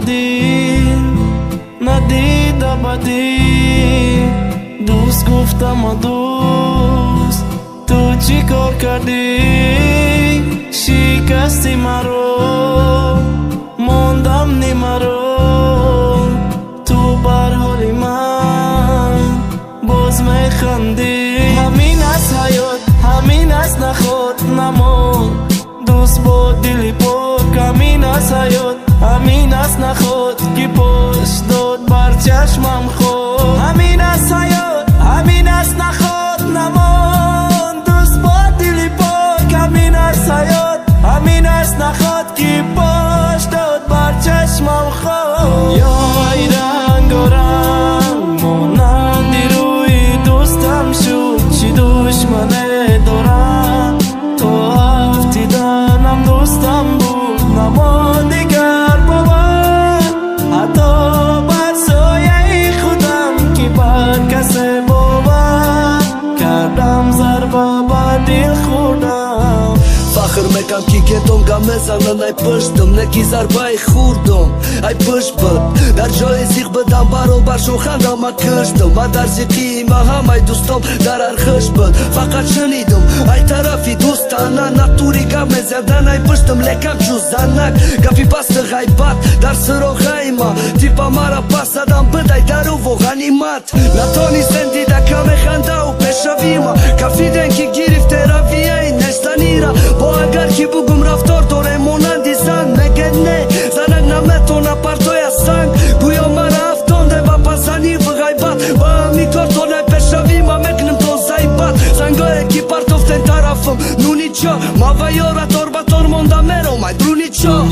دیر ندیده بدی دوست گفتم و دوست تو چی کار کردی شکستی مرا موندم نیمرو تو بر حال من باز میخندی همین از حیات همین از نخواد نمون دوست با دلی پاک همین از حیات همین از نخواد که پشت داد بر چشمم خود همین از حیات همین از نخواد نمون دوست با دلی پاک همین از حیات همین از نخواد که پشت داد بر چشمم خود یا ای رنگ و رنگ مانندی روی دوستم شد چی دشمنه دارم تو افتیدنم دوستم بود نما دیگر بابا حتی بر سایه خودم که بر کس باور کردم ضربه بر دل خوردم فخر میکنم که دونگا میزنن ای پشتم نکی ضربه خوردم ای پشت بود در جای زیغ بدم برابر شو خندم من کشتم و در زیقی ما همه دوستم در ارخش بود فقط شنیدم ای طرفی دوستانه نطوری گم میزدن ای پشتم لکم چو زنک گفی بست غیبت در سر و غیمه تیپا مرا پس دادم بدای درو و غنیمت نتانی سندی دکم خنده و پیشویما کفی دنکی گرفته رویه این نشتنی را با اگر که بگم رفتار دوره مونندی زن مگه نه زنک نمیتونه پرتوی سنگ گویا من افتانده و پسنی و غیبت با همی کارتونه پیشوی ما مکنم تو زیبت زنگای که پرتوفتن طرفم نونی چا ما و یارا تار به تار مونده میرم ای برونی چا